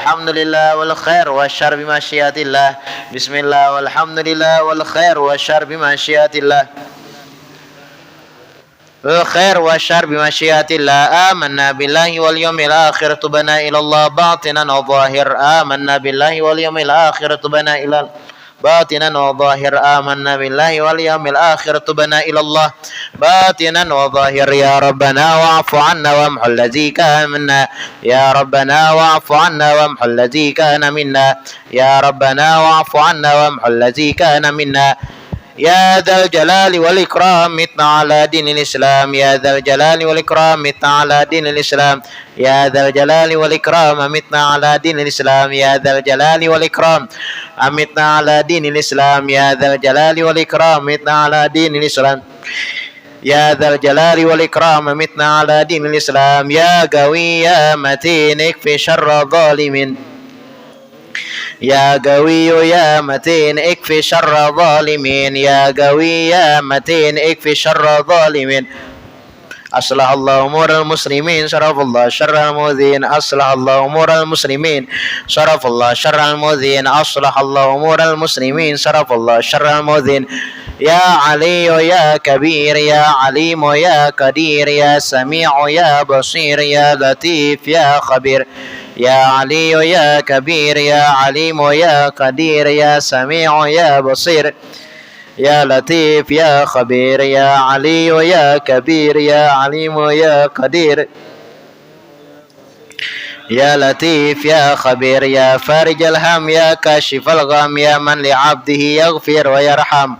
alhamdulillah wal khair wasyarr bimasyiatillah. Bismillah walhamdulillah wal khair wasyarr bimasyiatillah. الخير والشر بمشيئة الله. آمنا بالله واليوم الآخر تبنا إلى الله باطنا وظاهر. آمنا بالله واليوم الآخر تبنا إلى باطنا وظاهر. آمنا بالله واليوم الآخر تبنا إلى الله باطنا وظاهر. يا ربنا واعف عنا وامحو الذي كان منا. يا ربنا واعف عنا وامحو الذي كان منا. يا ربنا واعف عنا وامحو الذي كان منا. يا ذا الجلال والإكرام متنا على دين الإسلام. يا ذا الجلال والإكرام متنا على دين الإسلام. يا ذا الجلال والإكرام متنا على دين الإسلام. يا ذا الجلال والإكرام متنا على دين الإسلام. يا ذا الجلال والإكرام متنا على دين الإسلام. يا ذا الجلال والإكرام متنا على دين الإسلام. يا قوي يا متين اكفي شر الظالمين. يا قوي يا متين اكفي شر الظالمين. يا قوي يا متين اكفي شر الظالمين. أصلح الله أمور المسلمين صرف الله شر المؤذين. أصلح الله أمور المسلمين صرف الله شر المؤذين. أصلح الله أمور المسلمين صرف الله شر المؤذين. يا علي يا كبير يا عليم يا قدير يا سميع يا بصير يا لطيف يا خبير. يا علي يا كبير يا عليم يا قدير يا سميع يا بصير يا لطيف يا خبير. يا علي يا كبير يا عليم يا قدير يا لطيف يا خبير. يا فارج الهم يا كاشف الغم يا من لعبده يغفر ويرحم.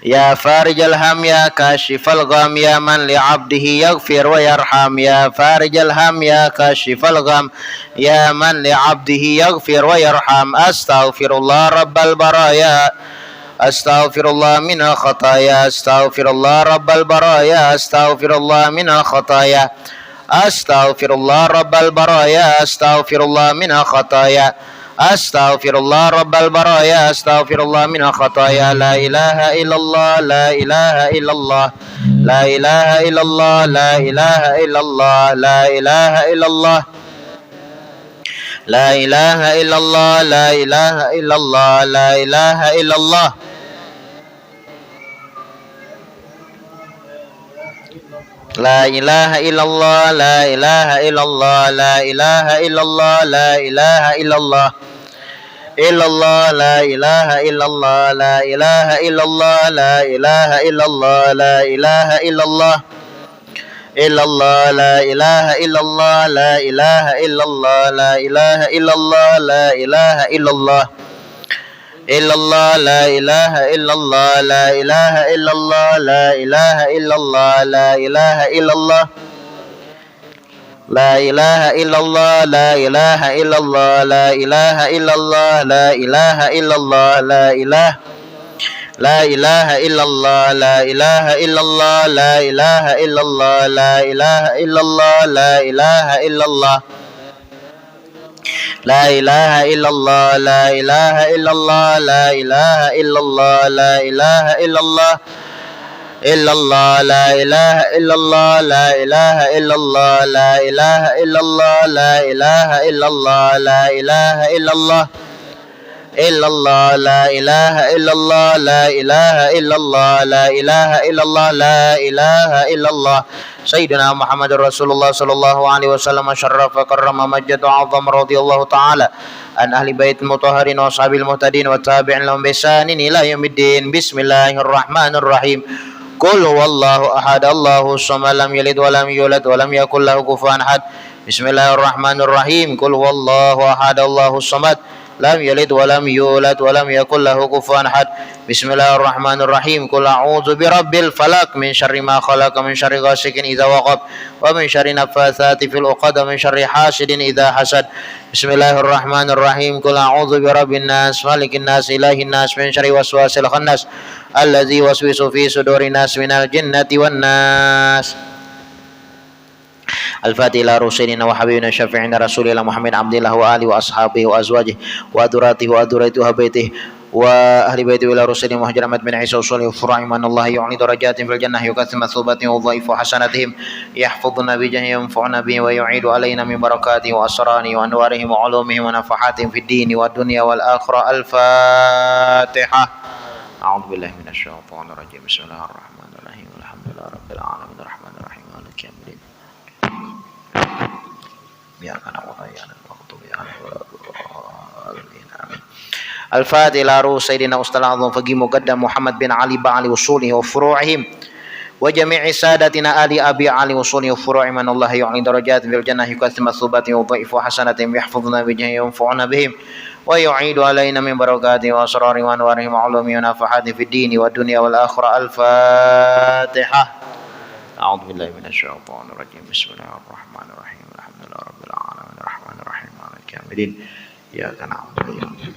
يا فارج الهم يا كاشف الغم يا من لعبده يغفر ويرحم. يا فارج الهم يا كاشف الغم يا من لعبده يغفر ويرحم. أستغفر الله رب البرايا. أستغفر الله من الخطايا. أستغفر الله رب البرايا. أستغفر الله من الخطايا. أستغفر الله رب البرايا. أستغفر الله من الخطايا. أستغفر الله رب البرايا. أستغفر الله من الخطايا. لا إله إلا الله. لا إله إلا الله. لا إله إلا الله. لا إله إلا الله. لا إله إلا الله. لا إله إلا الله. لا إله إلا الله. لا إله إلا الله. لا إله إلا الله. لا إله إلا الله. لا إله إلا الله. لا إله إلا الله. إلا الله. لا إله إلا الله. لا إله إلا الله. لا إله إلا الله. لا إله إلا الله. إلا الله. لا إله إلا الله. لا إله إلا الله. لا إله إلا الله. لا إله إلا الله. إلا الله. لا إله إلا الله. لا إله إلا الله. لا إله إلا الله. لا إله إلا الله. لا إله إلا الله. لا إله إلا الله. لا إله إلا الله. لا إله إلا الله. لا إله لا إله إلا الله. لا إله إلا الله. لا إله إلا الله. لا إله إلا الله. لا إله إلا الله. لا إله إلا الله. لا إله إلا الله. لا إله إلا الله. لا إله إلا الله. إلا الله. لا إله إلا الله. لا إله إلا الله. لا إله إلا الله. لا إله إلا الله. لا إله إلا الله. إلا الله. لا إله إلا الله. لا إله إلا الله. لا إله إلا الله. لا إله إلا الله. سيدنا محمد رسول الله صلى الله عليه وسلم شرف كرم مجد وعظم رضي الله تعالى عن أهل بيت المطهرين وأصحاب المهتدين والتابعين لهم بإحسان إلى يوم الدين. بسم الله الرحمن الرحيم. قل هو الله أحد الله الصمد لم يلد ولم يولد ولم يكن له كفوا أحد. بسم الله الرحمن الرحيم. قل هو الله أحد الله الصمد لم يلد ولم يولد ولم يكن له كفوا أحد. بسم الله الرحمن الرحيم. قل أعوذ برب الفلق من شر ما خلق من شر غاسق إذا وقب ومن شر النفاثات في العقد ومن شر حاسد إذا حسد. بسم الله الرحمن الرحيم. قل أعوذ برب الناس مالك الناس إله الناس من شر وسواس الخناس الذي يوسوس في صدور الناس من الجنة والناس. الفاتحة إلى رسولنا وحبيبنا شفيعنا رسول الله محمد عبد الله وآله وأصحابه وأزواجه وذريته وذريته بيته وأهل بيته إلى رسل مهجر أحمد بن عيسى وصوله وفرعهم أن الله يعلي درجات في الجنة يكثر مثوباتهم وضعيف حسناتهم يحفظنا بجاه ينفعنا به ويعيد علينا من بركاته وأسراره وأنوارهم وعلومهم ونفحاتهم في الدين والدنيا والآخرة. الفاتحة. أعوذ بالله من الشيطان الرجيم. بسم الله الرحمن الرحيم. الحمد لله رب العالمين الرحمن الرحيم مالك يوم الدين. إياك نعبد وإياك نستعين. الفاتحة إلى روح سيدنا أستاذ الأعظم فقيه مقدم محمد بن علي بعلي وصوله وفروعهم وجميع سادتنا آل أبي علي وصوله وفروعهم أن الله يعلي درجات في الجنة يكثر مثوباتهم وضعيف وحسناتهم يحفظنا بجاه ينفعنا بهم ويعيد علينا من بركاته وأسراره وأنوارهم وعلومه ونفحاته في الدين والدنيا والآخرة. الفاتحة. أعوذ بالله من الشيطان الرجيم. بسم الله الرحمن الرحيم. الحمد لله رب العالمين الرحمن الرحيم مالك يوم الدين. إياك نعبد وإياك نستعين.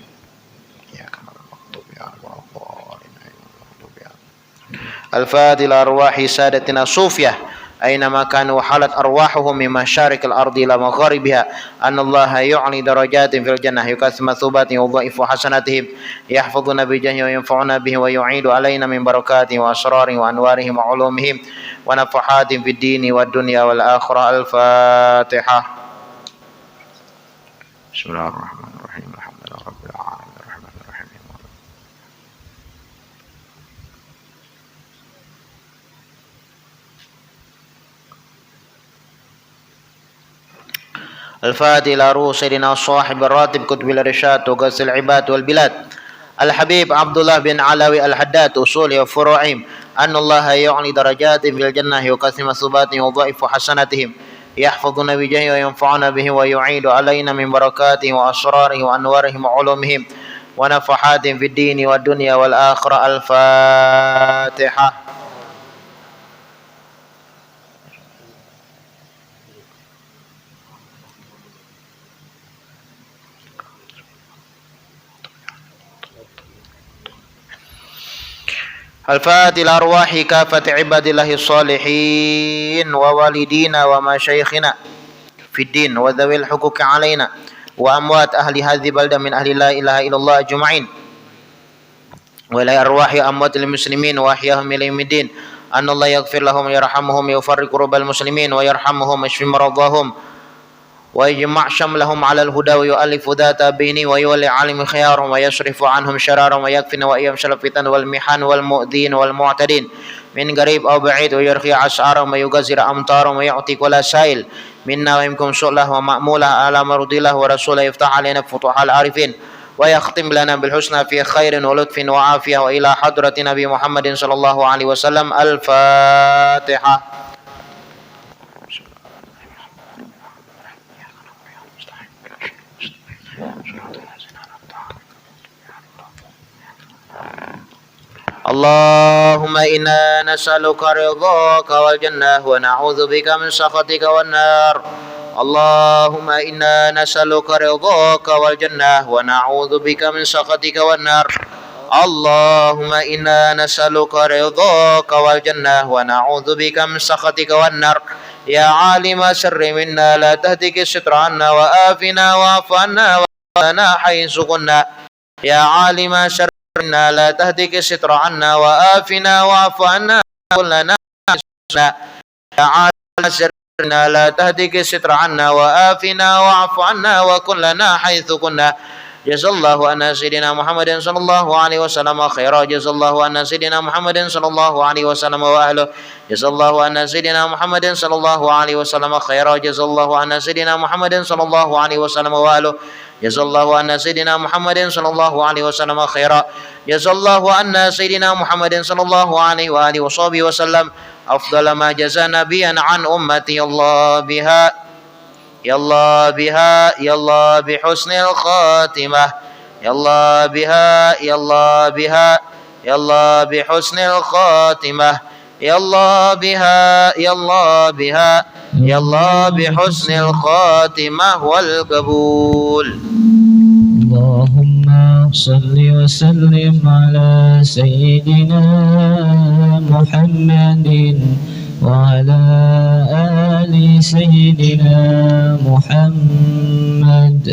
الفاتحة لأرواح سادتنا صوفية أينما كانوا وحالت أرواحهم من مشارق الأرض إلى مغاربها أن الله يعلي درجات في الجنة يكثر مثوباتهم وضعيف حسناتهم يحفظنا بجاه وينفعنا به ويعيد علينا من بركاته وأسرارهم وأنوارهم وعلومهم ونفحاتهم في الدين والدنيا والآخرة. الفاتحة. بسم الله الرحمن الرحيم. الحمد لله رب العالمين الرحمن الرحيم. الفاتحة إلى روح سيدنا صاحب الراتب كتب الإرشاد وغوث العباد والبلاد الحبيب عبد الله بن علوي الحداد أصوله وفروعهم أن الله يعلي درجات في الجنة يكثر مثوباتهم وضعيف حسناتهم يحفظنا بجاه وينفعنا به ويعيد علينا من بركاته وأسراره وأنوارهم وعلومهم ونفحاتهم في الدين والدنيا والآخرة. الفاتحة. الفاتحة لأرواح كافة عباد الله الصالحين ووالدينا ومشايخنا في الدين وذوي الحقوق علينا وأموات أهل هذه البلدة من أهل لا إله إلا الله أجمعين وإلى أرواح أموات المسلمين وأحياهم إلى يوم الدين أن الله يغفر لهم ويرحمهم ويفرق رب المسلمين ويرحمهم ويشفي مرضاهم ويجمع شملهم على الهدى ويؤلف ذات بيني ويولي عالم خيارهم ويصرف عنهم شرارهم ويكفنا وإياهم شر الفتن والمحن والمؤذين والمعتدين من قريب أو بعيد ويرخي عسعارهم ويغزر أمطارهم ويعطي كل سائل منا ومنكم سؤله ومأموله على مرضي الله ورسوله يفتح علينا فتوح العارفين ويختم لنا بالحسنى في خير ولطف وعافية وإلى حضرة نبي محمد صلى الله عليه وسلم. الفاتحة. اللهم إنا نسألك رضاك والجنة ونعوذ بك من سخطك والنار. اللهم إنا نسألك رضاك والجنة ونعوذ بك من سخطك والنار. اللهم إنا نسألك رضاك والجنة ونعوذ بك من سخطك والنار. يا عالم سر منا لا تهتك الستر عنا وآفنا واعف عنا وأنا حيث كنا. يا عالم سر منا لا تهتك الستر عنا وآفنا واعف عنا كلنا. يا عالم سر منا لا تهتك الستر عنا وآفنا واعف عنا وكلنا حيث كنا. جزا الله أن سيدنا محمد صلى الله عليه وسلم خيرا. جزا الله أن سيدنا محمد صلى الله عليه وسلم وأهله. جزا الله أن سيدنا محمد صلى الله عليه وسلم خيرا. جزا الله أن سيدنا محمد صلى الله عليه وسلم وأهله. جزا الله أن سيدنا محمد صلى الله عليه وسلم خيرا. جزا الله أن سيدنا محمد صلى الله عليه وآله وصحبه وسلم أفضل ما جزى نبيا عن أمتي. الله بها يا الله بها يا الله بحسن الخاتمة. يا الله بها يا الله بها يا الله بحسن الخاتمة. يا الله بها يا الله بها يا الله بحسن الخاتمة والقبول. اللهم صل وسلم على سيدنا محمد وعلى آل سيدنا محمد.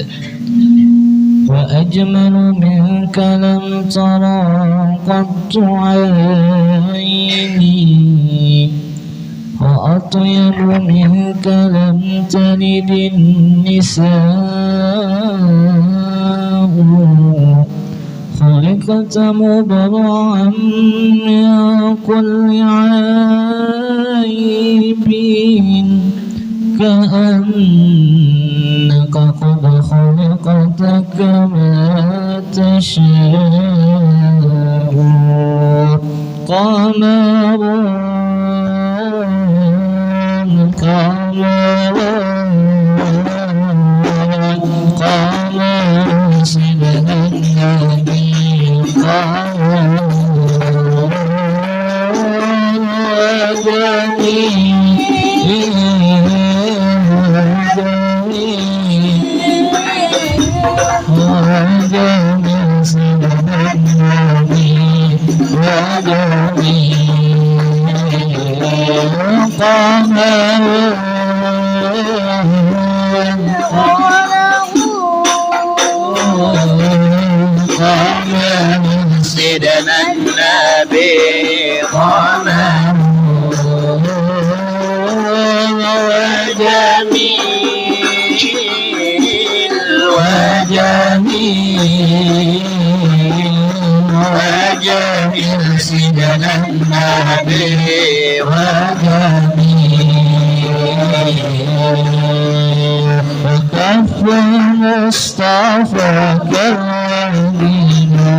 وأجمل منك وجهك لم ترى قط عيني وأطيب منك لم تلد النساء خلقت مبرعا من كل عيب كأنك قد خلقت كما تشاء قمر سيدنا النبي سيدنا النبي قمر وجميل سيدنا النبي وكف المصطفى كالربينا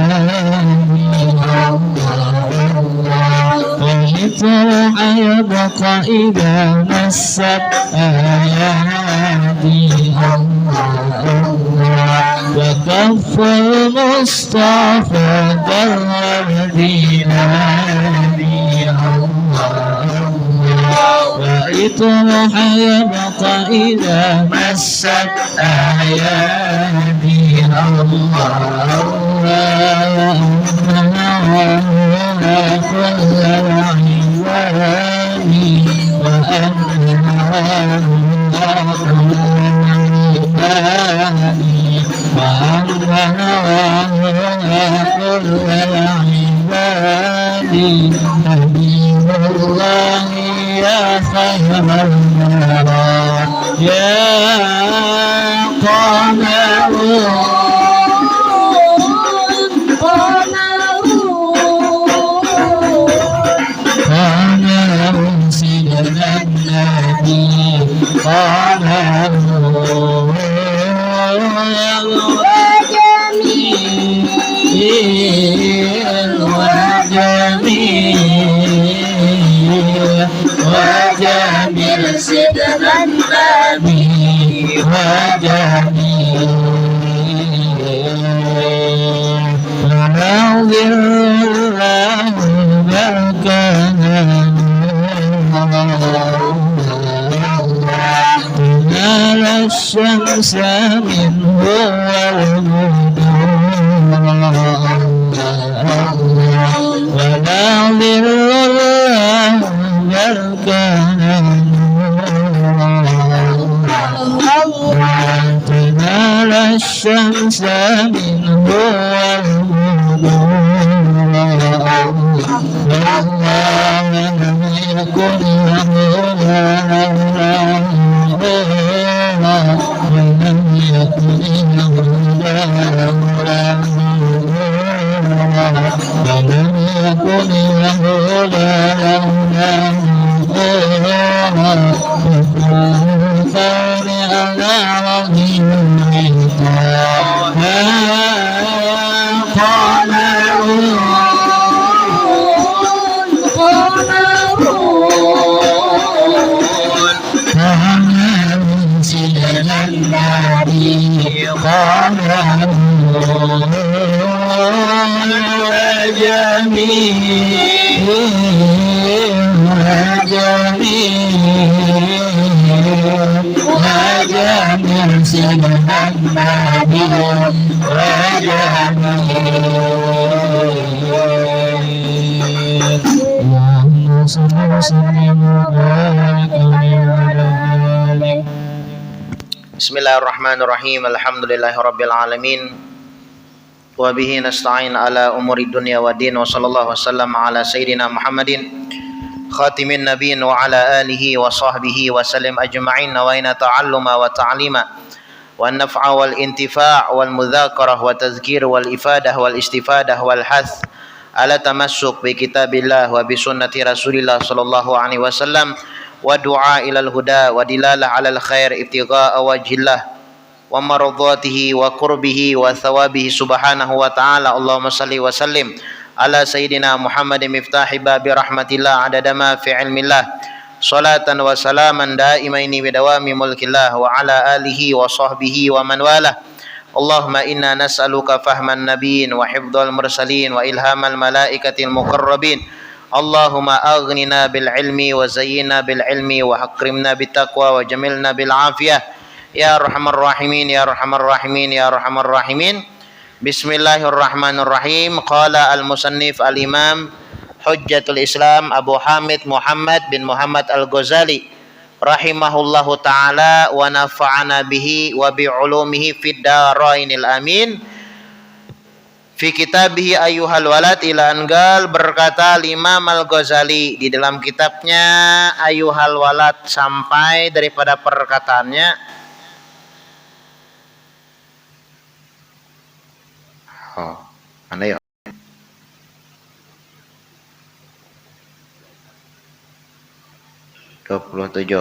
والجرح يبقى إذا مست آياتي وكف المصطفى كالربينا وإطرح يبقى إذا مست آياتي كل عيواني كل عبادي حبيب الله يا خير الورى يا قمر سيدنا النبي قمر وجميل سيدنا النبي وجميل وناظر الله بركانا نال الشمس منه وناظر الله بركانا تنال الشمس منه والله لم يكن له ولم يكن له ولم يكن له على رجل اللهم صل وسلم وبارك على Bismillahirrahmanirrahim. Alhamdulillahirabbil alamin. wa bihi nasta'in ala umuri dunya waddin wa sallallahu wasallam ala sayyidina Muhammadin khatimin nabiyyin wa ala alihi wa sahbihi wa sallim ajma'in nawaina ta'alluma wa ta'lima wa naf'a wal intifa' wal mudzakarah wa tazkir wal ifadah wal istifadah wal hath ala tamassuk bi kitabillah wa bi sunnati Rasulillah sallallahu alaihi wasallam wa du'a ilal huda wa dilalah alal khair ibtigha'a wajhillah wa maradhatihi wa qurbihi wa thawabihi subhanahu wa ta'ala. Allahumma salli wa sallim ala sayyidina Muhammadin miftahi babi rahmatillah adada ma fi ilmillah salatan wa salaman daimaini bidawami mulkillah wa ala alihi wa sahbihi wa man walah. Allahumma inna nas'aluka fahman nabiyyin wa hifdzal mursalin wa ilhamal malaikatil muqarrabin. Allahumma aghnina bil ilmi wa zayyina bil ilmi wa akrimna bit taqwa wa jamilna bil afiyah ya arhamar rahimin ya arhamar rahimin ya arhamar rahimin. Bismillahirrahmanirrahim. Qala al musannif al imam Hujjatul Islam Abu Hamid Muhammad bin Muhammad Al-Ghazali rahimahullahu taala wa nafa'ana bihi wa bi ulumihi fid darainil amin. Fi kitabihi ayyuhal walad ila angal, berkata Imam Al-Ghazali di dalam kitabnya Ayyuhal Walad sampai daripada perkataannya mana ya 27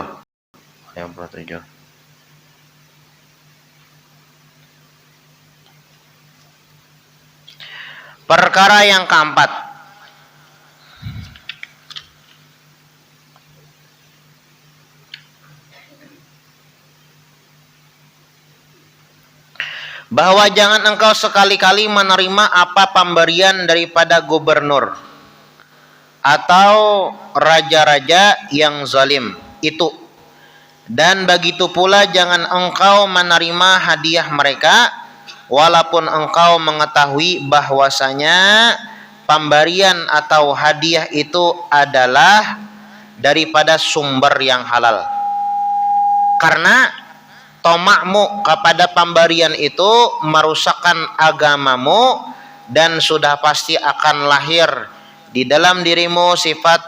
perkara yang keempat, bahwa jangan engkau sekali-kali menerima apa pemberian daripada gubernur atau raja-raja yang zalim itu, dan begitu pula jangan engkau menerima hadiah mereka walaupun engkau mengetahui bahwasanya pemberian atau hadiah itu adalah daripada sumber yang halal. Karena tomakmu kepada pemberian itu merusakkan agamamu dan sudah pasti akan lahir di dalam dirimu sifat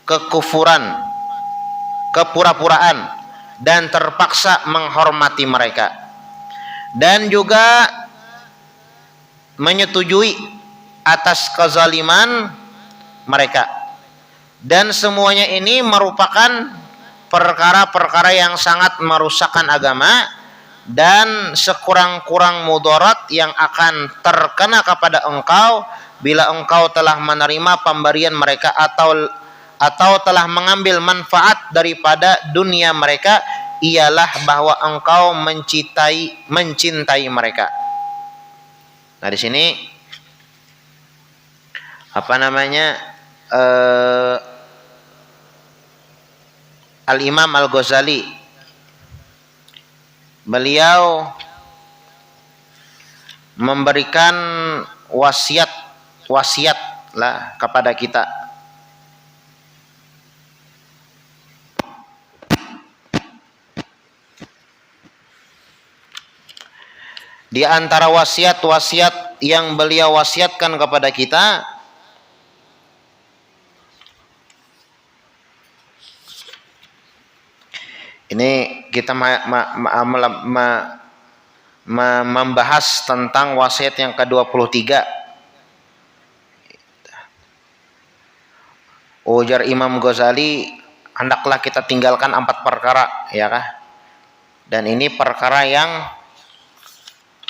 kekufuran, kepura-puraan, dan terpaksa menghormati mereka. Dan juga menyetujui atas kezaliman mereka. Dan semuanya ini merupakan perkara-perkara yang sangat merusakkan agama dan sekurang-kurang mudarat yang akan terkena kepada engkau bila engkau telah menerima pemberian mereka atau telah mengambil manfaat daripada dunia mereka, ialah bahwa engkau mencintai mereka. Nah di sini Al Imam Al Ghazali beliau memberikan wasiat lah kepada kita. Di antara wasiat-wasiat yang beliau wasiatkan kepada kita, ini kita membahas tentang wasiat yang ke-23. Ujar Imam Ghazali, hendaklah kita tinggalkan 4 perkara, ya kah? Dan ini perkara yang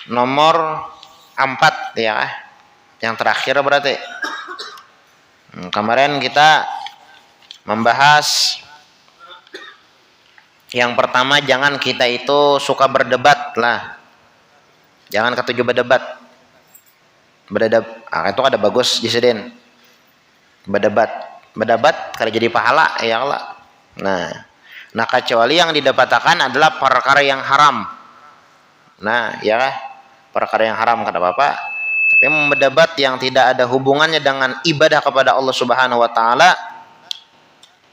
nomor 4, ya kah? Yang terakhir berarti. Kemarin kita membahas yang pertama, jangan kita itu suka berdebat lah. Jangan ketujuh berdebat. Itu ada bagus Jisidin. Berdebat kalau jadi pahala, ya Allah. Nah kecuali yang didapatkan adalah perkara yang haram. Nah, ya kah? Perkara yang haram kata Bapak. Tapi mendebat yang tidak ada hubungannya dengan ibadah kepada Allah Subhanahu wa taala,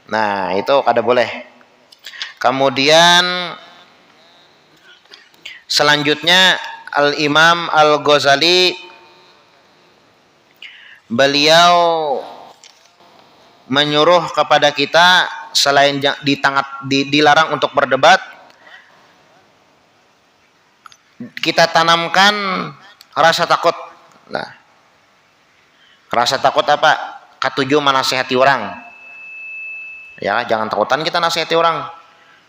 nah itu kada boleh. Kemudian selanjutnya Al-Imam Al-Ghazali, beliau menyuruh kepada kita selain dilarang untuk berdebat, kita tanamkan rasa takut. Nah, rasa takut apa? Katujuh menasihati orang. Ya, jangan takutan kita nasihati orang.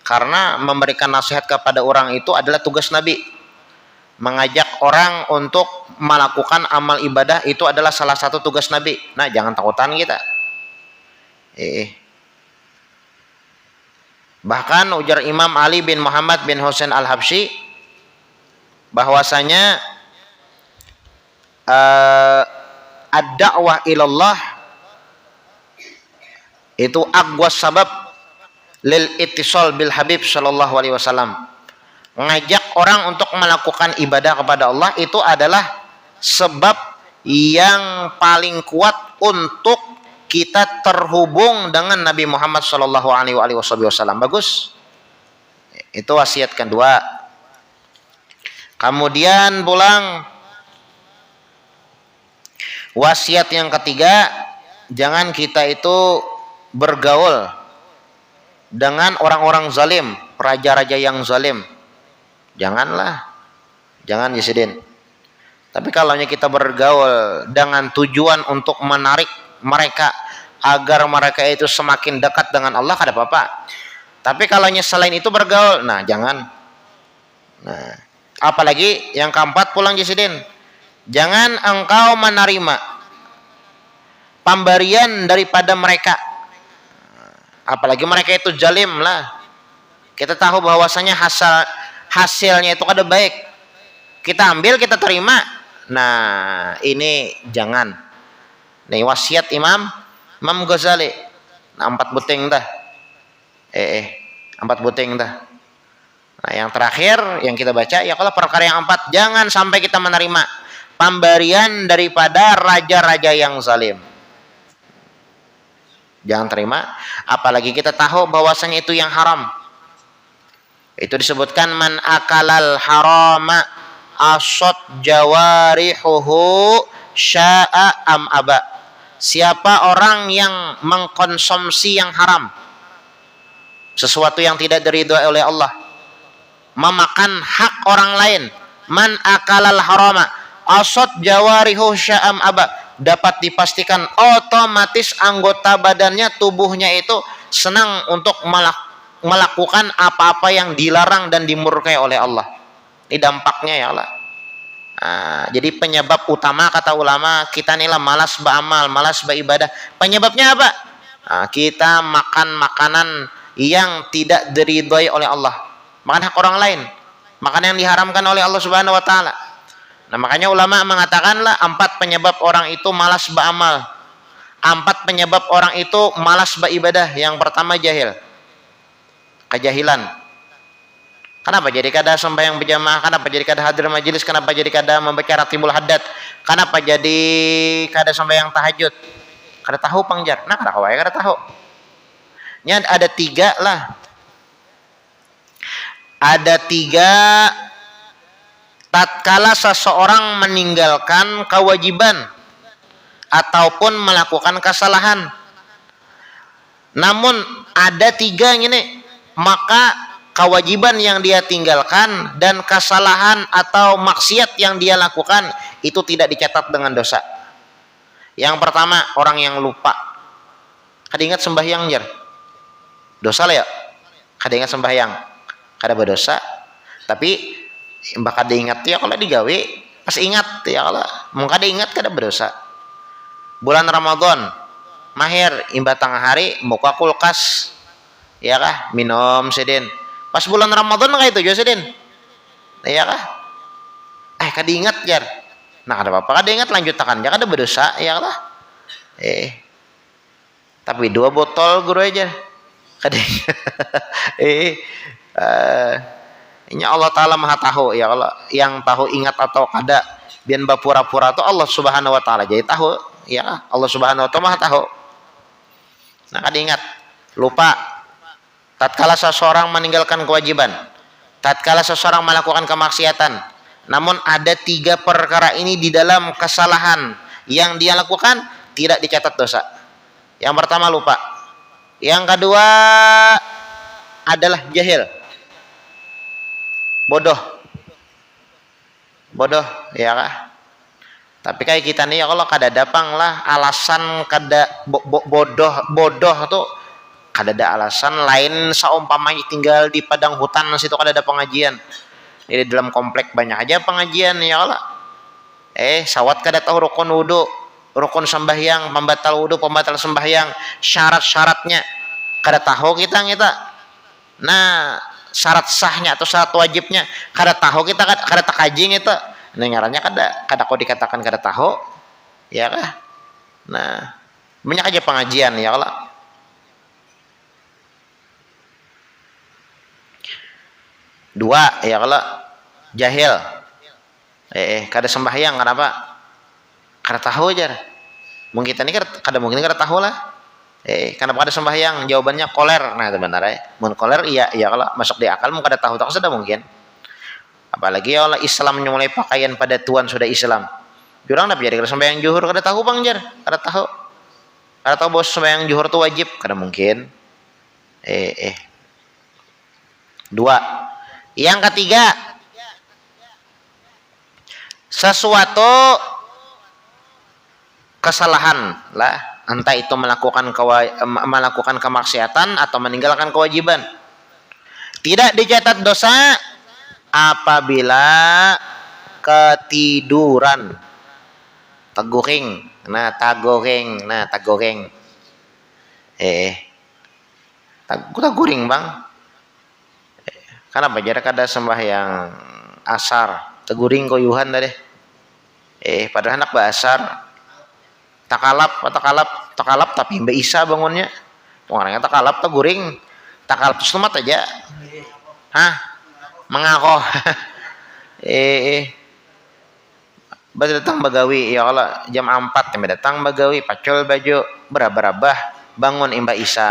Karena memberikan nasihat kepada orang itu adalah tugas Nabi. Mengajak orang untuk melakukan amal ibadah itu adalah salah satu tugas Nabi. Nah, jangan takutan kita. Bahkan ujar Imam Ali bin Muhammad bin Husain Al-Habsyi bahwasanya ad-da'wah ilallah itu aqwas sabab lil ittisal bil Habib sallallahu alaihi wasallam. Mengajak orang untuk melakukan ibadah kepada Allah itu adalah sebab yang paling kuat untuk kita terhubung dengan Nabi Muhammad sallallahu alaihi wasallam. Bagus. Itu wasiat kedua. Kemudian pulang wasiat yang ketiga, jangan kita itu bergaul dengan orang-orang zalim, raja-raja yang zalim. Janganlah. Jangan Yesidin. Tapi kalau kita bergaul dengan tujuan untuk menarik mereka agar mereka itu semakin dekat dengan Allah, kada apa-apa. Tapi kalau selain itu bergaul, nah jangan. Nah, apalagi yang keempat pulang Yesidin. Jangan engkau menerima pemberian daripada mereka. Apalagi mereka itu zalim lah. Kita tahu bahwasanya hasilnya itu kada baik. Kita ambil, kita terima. Nah, ini jangan. Nih wasiat Imam Ghazali. Nah, 4 buting dah. 4 buting dah. Nah, yang terakhir yang kita baca ya kalau perkara yang 4, jangan sampai kita menerima pemberian daripada raja-raja yang zalim. Jangan terima, apalagi kita tahu bahwasanya itu yang haram. Itu disebutkan man akalal harama asad jawarihuhu sya'a am aba. Siapa orang yang mengkonsumsi yang haram, sesuatu yang tidak diridhoi oleh Allah, memakan hak orang lain, man akalal harama asad jawarihu sya'am aba, dapat dipastikan otomatis anggota badannya, tubuhnya itu senang untuk melakukan apa-apa yang dilarang dan dimurkai oleh Allah. Ini dampaknya ya Allah. Nah, jadi penyebab utama kata ulama kita inilah malas beramal, malas beribadah. Penyebabnya apa? Nah, kita makan makanan yang tidak diridhoi oleh Allah, makan hak orang lain, makan yang diharamkan oleh Allah Subhanahu wa taala. Nah, makanya ulama mengatakanlah 4 penyebab orang itu malas beramal, 4 penyebab orang itu malas beribadah. Yang pertama jahil, kejahilan. Kenapa jadi kada sembahyang berjamaah? Kenapa jadi kada hadir majelis? Kenapa jadi kada membaca ratibul haddad? Kenapa jadi kada sembahyang tahajud? Kada tahu pangjar. Nah, kada kawai kada tahu. Nya ada 3 lah. Ada 3 tatkala seseorang meninggalkan kewajiban ataupun melakukan kesalahan. Namun ada 3 ini, maka kewajiban yang dia tinggalkan dan kesalahan atau maksiat yang dia lakukan itu tidak dicatat dengan dosa. Yang pertama, orang yang lupa. Kada ingat sembahyang jar. Dosa lah ya. Kada ingat sembahyang. Kada berdosa. Tapi mbak kada ingat ya kalau digawe pas ingat ya kalau mau kada ingat kada berdosa. Bulan Ramadan mahir imba tengah hari muka kulkas ya kah minum sedin pas bulan Ramadan kayak itu jo sedin ya kah kada ingat jar. Nah kada apa-apa kada ingat lanjut takan ya kada berdosa ya lah. Tapi 2 botol guru aja kada ini Allah Ta'ala maha tahu ya Allah. Yang tahu ingat atau kada bian bapura-pura itu Allah Subhanahu wa Ta'ala jadi tahu ya. Allah Subhanahu wa Ta'ala maha tahu. Nah kada ingat, lupa. Tatkala seseorang meninggalkan kewajiban, tatkala seseorang melakukan kemaksiatan, namun ada 3 perkara ini di dalam kesalahan yang dia lakukan, tidak dicatat dosa. Yang pertama lupa, yang kedua adalah jahil, bodoh ya kah? Tapi kayak kita nih ya kalau kada dapang lah alasan kada bodoh tuh kada ada alasan lain saumpamanya tinggal di padang hutan situ kada ada pengajian. Jadi dalam komplek banyak aja pengajian ya Allah. Sawat kada tahu rukun wudu, rukun sembahyang, pembatal wudu, pembatal sembahyang, syarat-syaratnya kada tahu kita. Nah, syarat sahnya atau syarat wajibnya kada tahu kita, kada takaji itu. Nah, ngarannya kada kok dikatakan kada tahu. Ya kah? Nah, banyak aja pengajian ya Allah. Dua ya kalau jahil, kada sembahyang, kenapa? Kada tahu aja. Mungkin kita ini kada mungkin kada tahu lah. Kenapa kada sembahyang? Jawabannya koler. Nah itu benar ya. Mun koler iya kalau masuk di akal, kada tahu tak sudah mungkin. Apalagi ya Allah Islam mulai pakaian pada Tuhan sudah Islam. Jurang dapat jadi kada sembahyang zuhur kada tahu bang jar, kada tahu. Kada tahu bos sembahyang zuhur itu wajib, kada mungkin. Dua. Yang ketiga, sesuatu kesalahan lah, entah itu melakukan kemaksiatan atau meninggalkan kewajiban, tidak dicatat dosa apabila ketiduran, tagoreng, tagoreng bang. Kenapa jarak ada sembahyang asar teguring koyuhan tadi padahal anak basar takalap tapi mbak Isa bangunnya orangnya takalap teguring takalap selamat aja mengakoh datang bagawi ya Allah jam 4 datang bagawi pacul baju berabah bangun mbak Isa.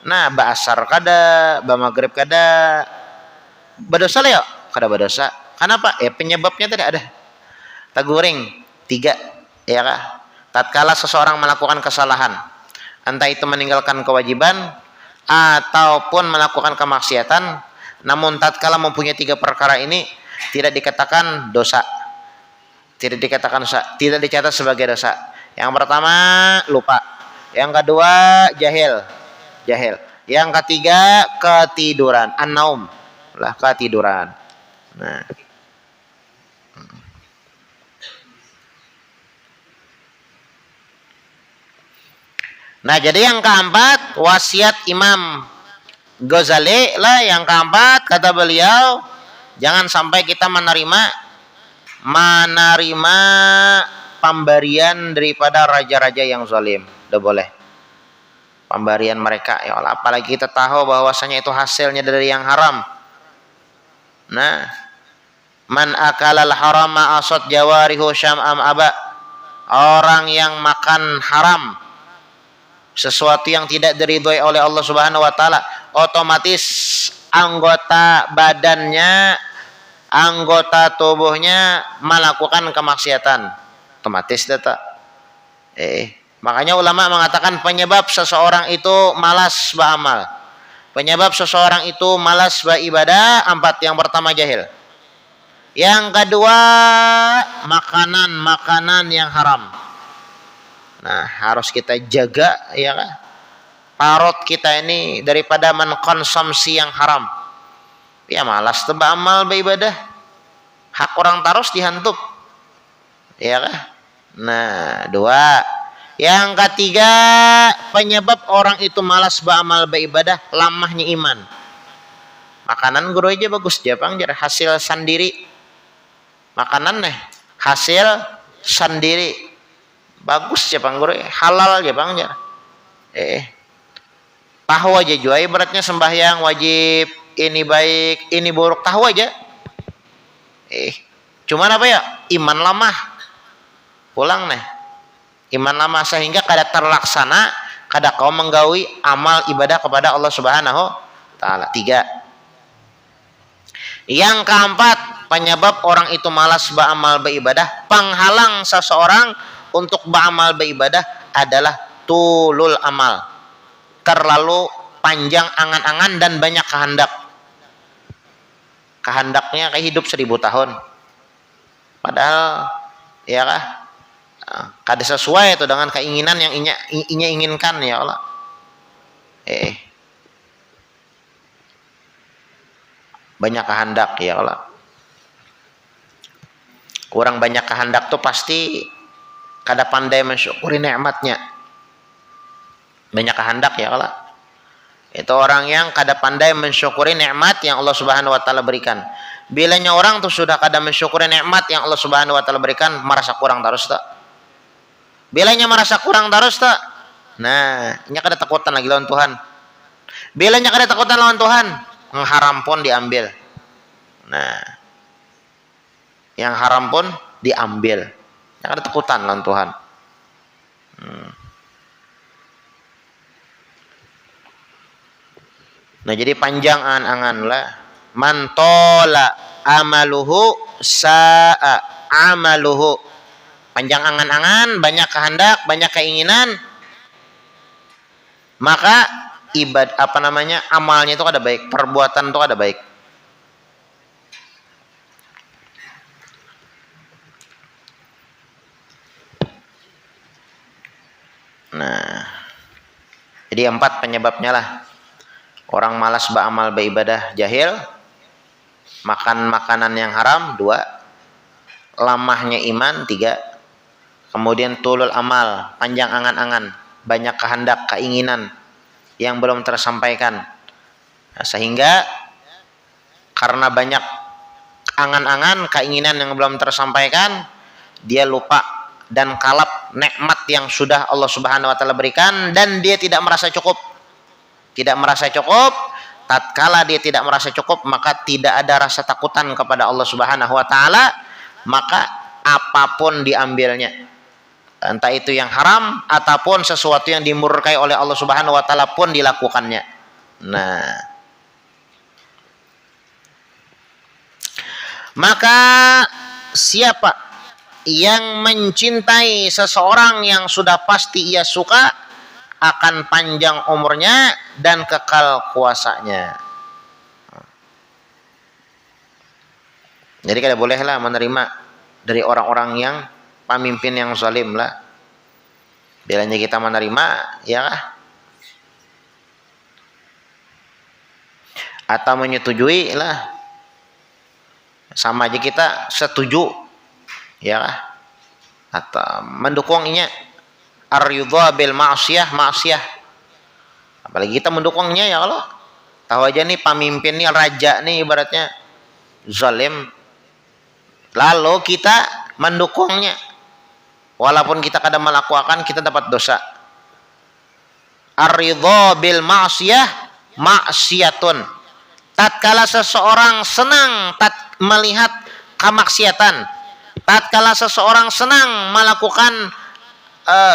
Nah, basar kada, maghrib kada, berdosa lah ya, kada berdosa. Kenapa? Penyebabnya tidak ada. Tagoreng 3, ya kah? Tatkala seseorang melakukan kesalahan, entah itu meninggalkan kewajiban ataupun melakukan kemaksiatan, namun tatkala mempunyai 3 perkara ini tidak dikatakan dosa, tidak dicatat sebagai dosa. Yang pertama lupa, yang kedua jahil. Yang ketiga ketiduran, an-naum lah, ketiduran. Nah, jadi yang keempat wasiat Imam Ghazali lah, yang keempat kata beliau jangan sampai kita menerima pemberian daripada raja-raja yang zalim. Tidak boleh pemberian mereka ya Allah, apalagi kita tahu bahwasanya itu hasilnya dari yang haram. Nah, man akalal harama asad jawarihu syam'am aba, orang yang makan haram, sesuatu yang tidak diridhoi oleh Allah Subhanahu wa taala, otomatis anggota badannya, anggota tubuhnya melakukan kemaksiatan, otomatis data. Makanya ulama mengatakan penyebab seseorang itu malas beramal, penyebab seseorang itu malas beribadah 4. Yang pertama jahil, yang kedua makanan yang haram. Nah, harus kita jaga ya kan, parut kita ini daripada mengkonsumsi yang haram. Ya malas beramal beribadah, hak orang tarus dihantup ya kan. Nah, 2. Yang ketiga, penyebab orang itu malas beramal beribadah, lamahnya iman. Makanan guru aja bagus japang jar, hasil sendiri. Makanan hasil sendiri. Bagus japang guru, halal japang jar. Tahu aja juga ibaratnya sembahyang wajib, ini baik, ini buruk, tahu aja. Cuman apa ya? Iman lamah. Pulang iman lama sehingga kada terlaksana, kada kau menggawi amal ibadah kepada Allah Subhanahu taala. 3. Yang keempat, penyebab orang itu malas beramal beribadah, penghalang seseorang untuk beramal beribadah adalah tulul amal, terlalu panjang angan-angan dan banyak kehendak. Kehendaknya kayak hidup 1000 tahun, padahal ya kah, kada sesuai itu dengan keinginan yang inya inginkan ya Allah. Banyak kehendak ya Allah. Kurang banyak kehendak tuh pasti kada pandai mensyukuri nikmatnya. Banyak kehendak ya Allah, itu orang yang kada pandai mensyukuri nikmat yang Allah Subhanahu wa taala berikan. Bilanya orang tuh sudah kada mensyukuri nikmat yang Allah Subhanahu wa taala berikan, merasa kurang terus tak. Bilanya merasa kurang terus tak, nah, nya kada takutan lagi lawan Tuhan. Bilanya kada takutan lawan Tuhan, yang haram pun diambil. Nah, yang haram pun diambil. Nya kada takutan lawan Tuhan. Nah, jadi panjang angan-angan lah. Mantola amaluhu sa'a amaluhu. Panjang angan-angan, banyak kehendak, banyak keinginan, maka amalnya itu kada baik, perbuatan itu kada baik. Nah, jadi 4 penyebabnya lah. Orang malas beramal beribadah, jahil, makan makanan yang haram, 2, lamahnya iman, 3, kemudian tulul amal, panjang angan-angan, banyak kehendak, keinginan yang belum tersampaikan. Nah, sehingga karena banyak angan-angan, keinginan yang belum tersampaikan, dia lupa dan kalap nikmat yang sudah Allah Subhanahu wa taala berikan, dan dia tidak merasa cukup. Tidak merasa cukup. Tatkala dia tidak merasa cukup, maka tidak ada rasa takutan kepada Allah Subhanahu wa taala, maka apapun diambilnya, entah itu yang haram ataupun sesuatu yang dimurkai oleh Allah Subhanahu wa taala pun dilakukannya. Nah, maka siapa yang mencintai seseorang yang sudah pasti ia suka, akan panjang umurnya dan kekal kuasanya. Jadi kada bolehlah menerima dari orang-orang yang pemimpin yang zalim lah. Bilanya kita menerima, ya kah? Atau menyetujui lah, sama aja kita setuju, ya kah? Atau mendukungnya. Ar-ridha bil ma'siyah, ma'siyah. Apalagi kita mendukungnya ya Allah. Tahu aja nih pemimpin nih, raja nih ibaratnya zalim, lalu kita mendukungnya, walaupun kita kadang melakukan, kita dapat dosa. Ar-ridha bil ma'siyah ma'siyatun. Tatkala seseorang senang melihat kemaksiatan, tatkala seseorang senang melakukan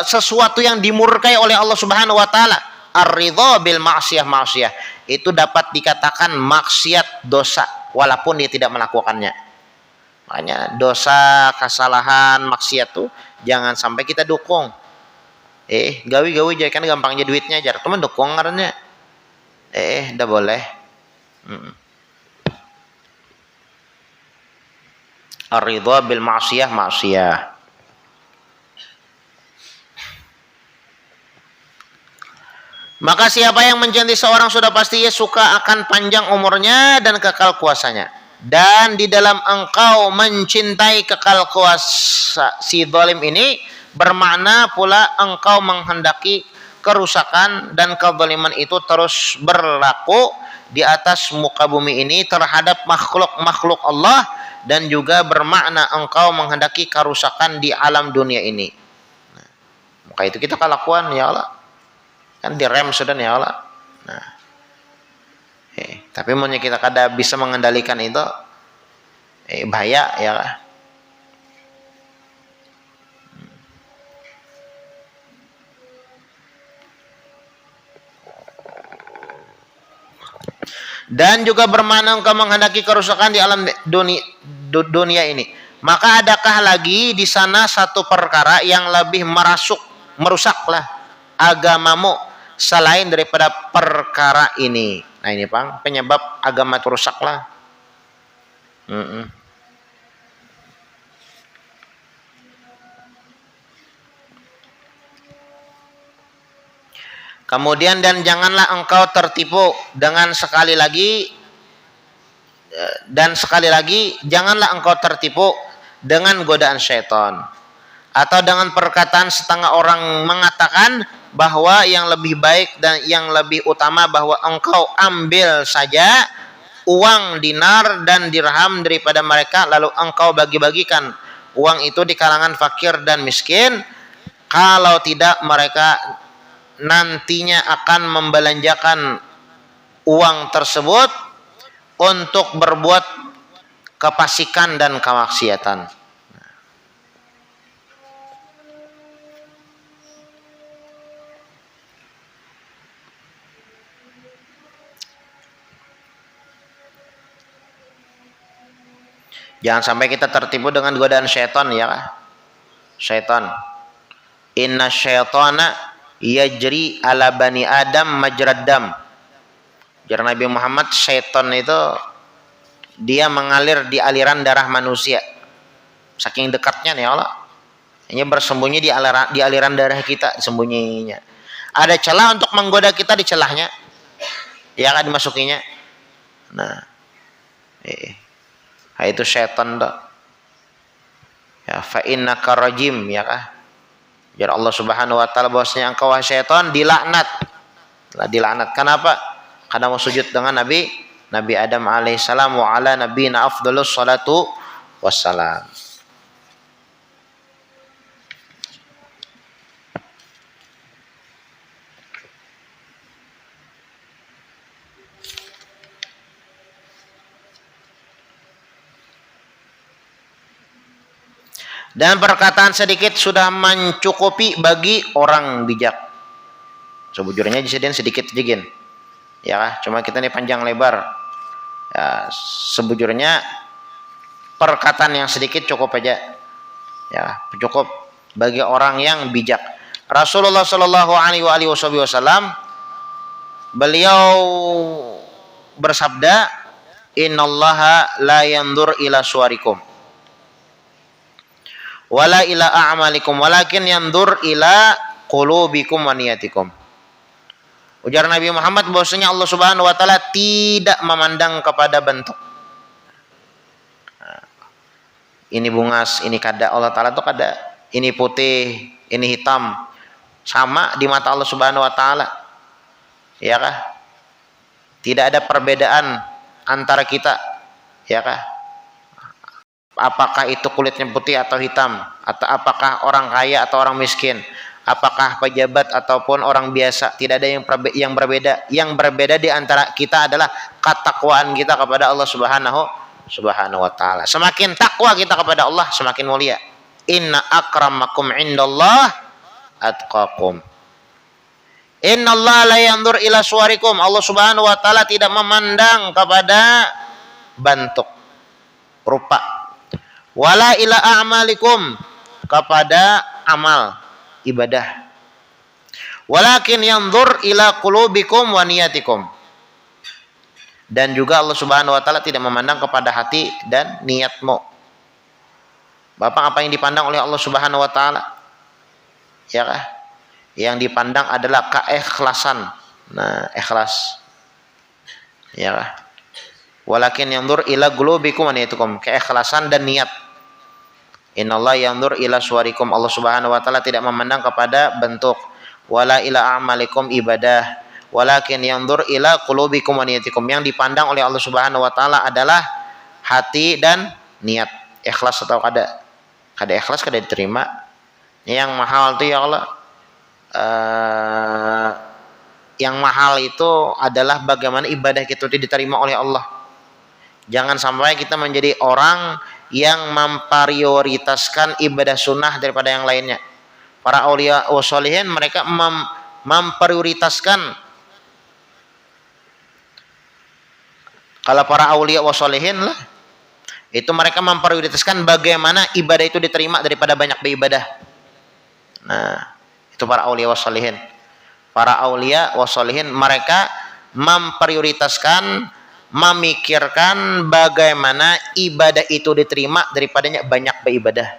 sesuatu yang dimurkai oleh Allah Subhanahu wa taala, ar-ridha bil ma'siyah, ma'siyah itu dapat dikatakan maksiat, dosa, walaupun dia tidak melakukannya. Makanya dosa, kesalahan, maksiat tuh jangan sampai kita dukung. Gawi-gawi aja kan gampangnya duitnya aja, teman dukung ngarannya. Dah boleh. Ar-ridha bil ma'siyah, ma'siyah. Maka siapa yang mencintai seorang sudah pasti ia suka akan panjang umurnya dan kekal kuasanya. Dan di dalam engkau mencintai kekal kuasa si zalim ini, bermakna pula engkau menghendaki kerusakan dan kezaliman itu terus berlaku di atas muka bumi ini terhadap makhluk-makhluk Allah, dan juga bermakna engkau menghendaki kerusakan di alam dunia ini. Nah, maka itu kita kelakuan ya Allah. Kan direm sudah ya Allah. Nah, tapi maunya kita kada bisa mengendalikan itu, bahaya ya lah. dan juga bermakna engkau menghendaki kerusakan di alam dunia ini. Maka adakah lagi di sana satu perkara yang lebih merusaklah agamamu selain daripada perkara ini? Nah ini Bang, penyebab agama itu rusaklah. Kemudian dan janganlah engkau tertipu dengan sekali lagi janganlah engkau tertipu dengan godaan syaitan atau dengan perkataan setengah orang mengatakan bahwa yang lebih baik dan yang lebih utama bahwa engkau ambil saja uang dinar dan dirham daripada mereka lalu engkau bagi-bagikan uang itu di kalangan fakir dan miskin, kalau tidak mereka nantinya akan membelanjakan uang tersebut untuk berbuat kefasikan dan kemaksiatan. Jangan sampai kita tertipu dengan godaan syaitan ya. Syaitan. Inna syaitana yajri ala bani Adam majrad dam. Jar Nabi Muhammad, syaitan itu dia mengalir di aliran darah manusia. Saking dekatnya nih Allah. Ini bersembunyi di aliran darah kita sembunyinya. Ada celah untuk menggoda kita di celahnya. Ya kan dimasukinya. Nah. Itu syaitan dah. Ya fa innaka rajim ya kah? Jar Allah Subhanahu wa taala bahwasanya engkau wahai syaitan dilaknat. Dilaknat. Kenapa? Karena mau sujud dengan Nabi Adam alaihissalam wa ala nabiyina afdhalus salatu wassalam. Dan perkataan sedikit sudah mencukupi bagi orang bijak. Sebujurnya disediain sedikit jegin. Ya, cuma kita ini panjang lebar. Ya, sebujurnya perkataan yang sedikit cukup aja. Ya, cukup bagi orang yang bijak. Rasulullah Shallallahu Alaihi Wasallam beliau bersabda, Innallaha la yandur ila suwarikum wala ila a'malikum walakin yandur ila qulubikum wa niyatikum. Ujar Nabi Muhammad bahwasanya Allah Subhanahu wa taala tidak memandang kepada bentuk. Ini bungas, ini kada. Allah taala itu kada. Ini putih, ini hitam. Sama di mata Allah Subhanahu wa taala. Ya kah? Tidak ada perbedaan antara kita. Ya kah? Apakah itu kulitnya putih atau hitam, atau apakah orang kaya atau orang miskin, apakah pejabat ataupun orang biasa, tidak ada yang berbeda. Yang berbeda di antara kita adalah ketakwaan kita kepada Allah Subhanahu wa taala. Semakin takwa kita kepada Allah, semakin mulia. Inna akramakum indallah atqakum. Inna Allah la yandur ila suwarikum. Allah Subhanahu wa taala tidak memandang kepada bentuk, rupa. Wala ila a'malikum, kepada amal ibadah. Walakin yanzur ila qulubikum wa niyatikum. Dan juga Allah Subhanahu wa taala tidak memandang kepada hati dan niatmu. Bapak, apa yang dipandang oleh Allah Subhanahu wa taala? Ya kah? Yang dipandang adalah keikhlasan. Nah, ikhlas. Ya kah? Walakin yanzur ila qulubikum wa niyatikum, keikhlasan dan niat. Innallaha yanzur ila suwarikum. Allah Subhanahu wa taala tidak memandang kepada bentuk. Wala ila a'malikum ibadah. Walakin yanzur ila qulubikum wa niyatikum. Yang dipandang oleh Allah Subhanahu wa taala adalah hati dan niat. Ikhlas atau kada? Kada ikhlas kada diterima. Yang mahal itu ya Allah. Yang mahal itu adalah bagaimana ibadah kita diterima oleh Allah. Jangan sampai kita menjadi orang yang memprioritaskan ibadah sunnah daripada yang lainnya. Para aulia wa sholihin mereka memprioritaskan Kalau para aulia wasolehin lah, itu mereka memprioritaskan bagaimana ibadah itu diterima daripada banyak beribadah. Nah, itu para aulia wasolehin. Para aulia wasolehin mereka memprioritaskan, memikirkan bagaimana ibadah itu diterima daripadanya banyak beribadah.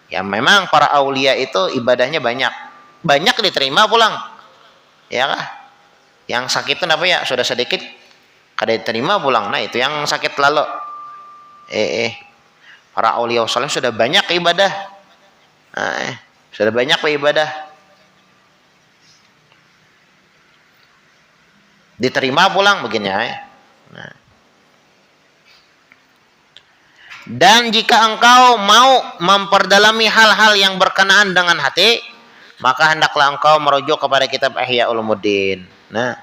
Ya memang para aulia itu ibadahnya banyak diterima pulang. Ya kah? Yang sakit itu apa ya? Sudah sedikit kada diterima pulang. Nah, itu yang sakit lalu. Para aulia wasallam sudah banyak ibadah. Sudah banyak ibadah. Diterima pulang begini ya. Nah. Dan jika engkau mau memperdalami hal-hal yang berkenaan dengan hati, maka hendaklah engkau merujuk kepada kitab Ihya Ulumuddin. Nah,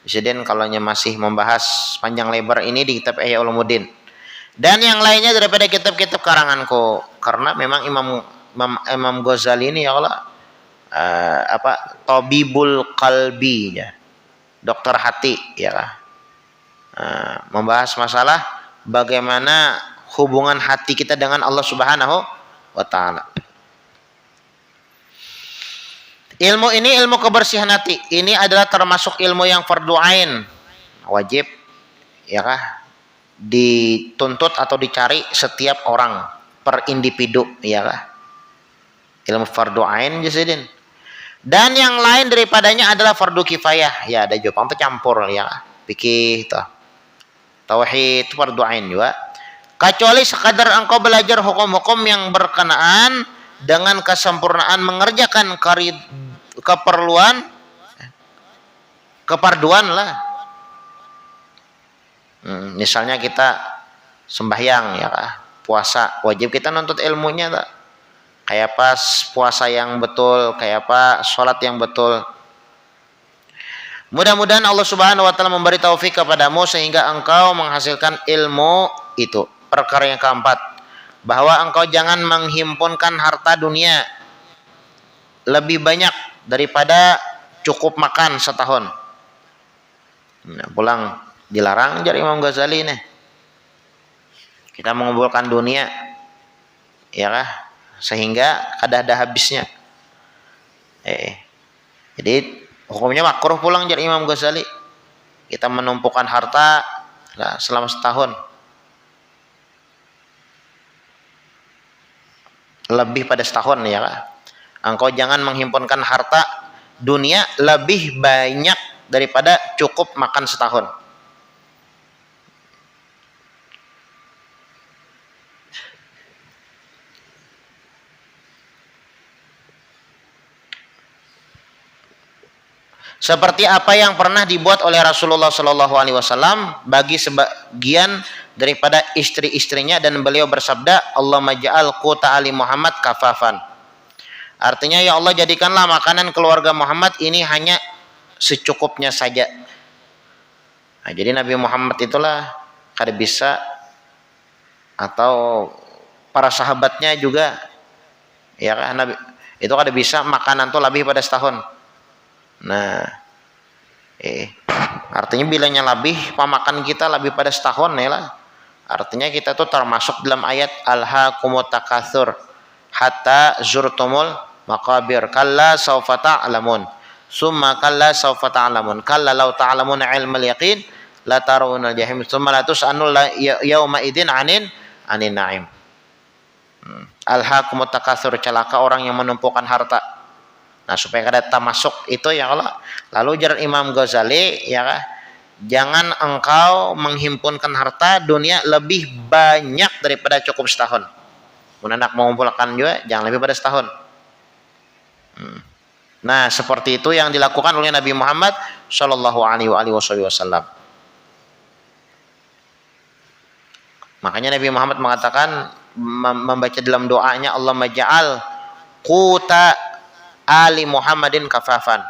Presiden kalau masih membahas panjang lebar ini di kitab Ihya Ulumuddin. Dan yang lainnya daripada kitab-kitab karanganku, karena memang Imam Ghazali ini ya Allah Tabibul Qalbi ya. Dokter hati ya lah. Membahas masalah bagaimana hubungan hati kita dengan Allah Subhanahu wa taala. Ilmu ini ilmu kebersihan hati. Ini adalah termasuk ilmu yang fardu ain, wajib ya kah? Dituntut atau dicari setiap orang per individu ya kah? Ilmu fardu ain jasidin. Dan yang lain daripadanya adalah fardu kifayah. Ya ada Jepang tercampur ya. Fikih tuh. Tauhid fardu ain juga. Kecuali sekadar engkau belajar hukum-hukum yang berkenaan dengan kesempurnaan mengerjakan keparduan lah. Misalnya kita sembahyang ya kah? Puasa, wajib kita nuntut ilmunya tak? Kayak apa puasa yang betul, kayak apa sholat yang betul. Mudah-mudahan Allah Subhanahu wa taala memberi taufik kepadamu sehingga engkau menghasilkan ilmu itu. Perkara yang keempat, bahwa engkau jangan menghimpunkan harta dunia lebih banyak daripada cukup makan setahun. Nah, pulang dilarang dari Imam Ghazali nih. Kita mengumpulkan dunia, ya kah? Sehingga ada habisnya. Jadi hukumnya makruh pulang dari Imam Ghazali. Kita menumpukan harta selama setahun. Lebih pada setahun ya kah? Engkau jangan menghimpunkan harta dunia lebih banyak daripada cukup makan setahun. Seperti apa yang pernah dibuat oleh Rasulullah Shallallahu Alaihi Wasallam bagi sebagian daripada istri-istrinya, dan beliau bersabda, Allahumma ja'al quta ali Muhammad kafafan. Artinya, ya Allah, jadikanlah makanan keluarga Muhammad ini hanya secukupnya saja. Nah, jadi Nabi Muhammad itulah kada bisa, atau para sahabatnya juga ya kan, Nabi itu kada bisa makanan tuh lebih pada setahun. Nah, artinya bilangnya lebih, pemakan kita lebih pada setahun ya lah. Artinya kita tuh termasuk dalam ayat alhaakumut takatsur hatta zurtumul maqabir kalla saufa ta'lamun summa kalla saufa ta'lamun kalla law ta'lamuna ilmal yaqin la tarawunal jahim summa la tus'anul yauma idzin anin na'im. Alhaakumut takatsur, celaka orang yang menumpukan harta. Nah, supaya kada termasuk itu ya Allah. Lalu jar Imam Ghazali ya kah? Jangan engkau menghimpunkan harta dunia lebih banyak daripada cukup setahun. Mun hendak mengumpulkan juga jangan lebih pada setahun. Nah, seperti itu yang dilakukan oleh Nabi Muhammad Shallallahu Alaihi Wasallam. Makanya Nabi Muhammad mengatakan, membaca dalam doanya, Allahumma ja'al quta ali Muhammadin kafafan.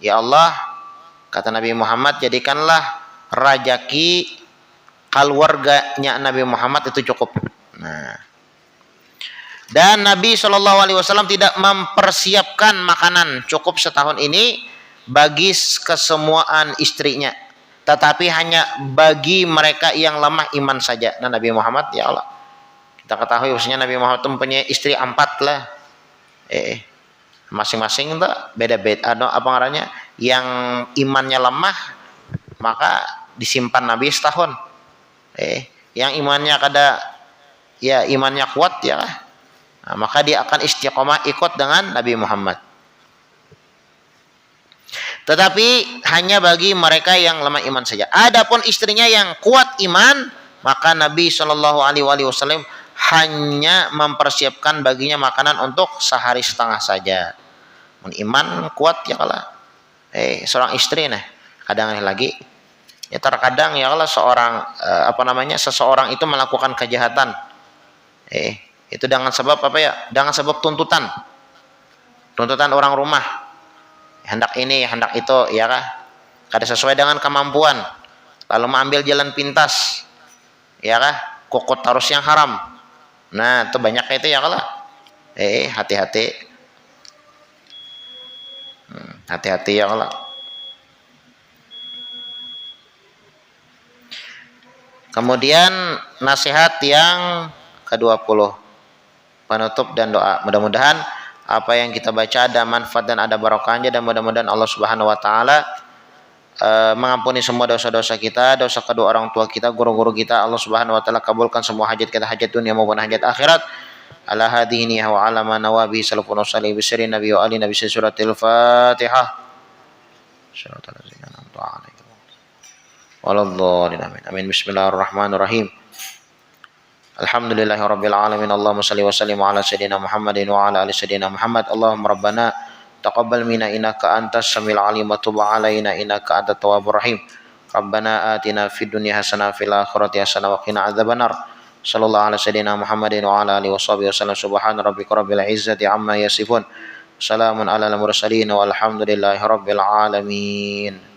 Ya Allah, kata Nabi Muhammad, jadikanlah rajaki keluarganya Nabi Muhammad itu cukup. Nah, dan Nabi Shallallahu Alaihi Wasallam tidak mempersiapkan makanan cukup setahun ini bagi kesemuaan istrinya, tetapi hanya bagi mereka yang lemah iman saja. Nah, Nabi Muhammad ya Allah, kita ketahui bahwasanya Nabi Muhammad itu mempunyai istri 4 lah. Masing-masing itu beda-beda. Apa namanya? Yang imannya lemah maka disimpan Nabi setahun. Yang imannya imannya kuat ya, nah, maka dia akan istiqomah ikut dengan Nabi Muhammad. Tetapi hanya bagi mereka yang lemah iman saja. Adapun istrinya yang kuat iman, maka Nabi Shallallahu Alaihi Wasallam hanya mempersiapkan baginya makanan untuk sehari setengah saja. Iman kuat ya kalah. Seorang istri nah, kadang lagi ya terkadang ya kalau seorang seseorang itu melakukan kejahatan, itu dengan sebab apa ya? Dengan sebab tuntutan orang rumah, hendak ini hendak itu ya kah, kada sesuai dengan kemampuan, lalu mengambil jalan pintas ya kah, kokot harus yang haram. Nah itu banyak itu ya kalau hati-hati ya kalau. Kemudian nasihat yang ke-20, penutup dan doa. Mudah-mudahan apa yang kita baca ada manfaat dan ada barokahnya, dan mudah-mudahan Allah Subhanahu wa taala mengampuni semua dosa-dosa kita, dosa kedua orang tua kita, guru-guru kita. Allah Subhanahu wa taala kabulkan semua hajat kita, hajat dunia maupun hajat akhirat. Ala hadhihi wa ala ma nawabi salafun salih bisri nabi wa ali nabi suratil Fatihah. Syaratul ladzina an'amta 'alaihim. Waladhdallin amin. Amin. Bismillahirrahmanirrahim. Alhamdulillahirabbil alamin. Allahumma shalli wa sallim ala sayidina Muhammadin wa ala ali sayidina Muhammad. Allahumma rabbana taqabbal minna innaka antas samiul alim wa tub alaina innaka antat tawwabur rahim. Rabbana atina fid dunya hasanah fil akhirati hasanah wa qina adzabannar. Sallallahu ala sayidina Muhammadin wa ala alihi washabihi wasallam. Subhana rabbika rabbil izzati amma yasifun. Salamun alal mursalin walhamdulillahi rabbil alamin.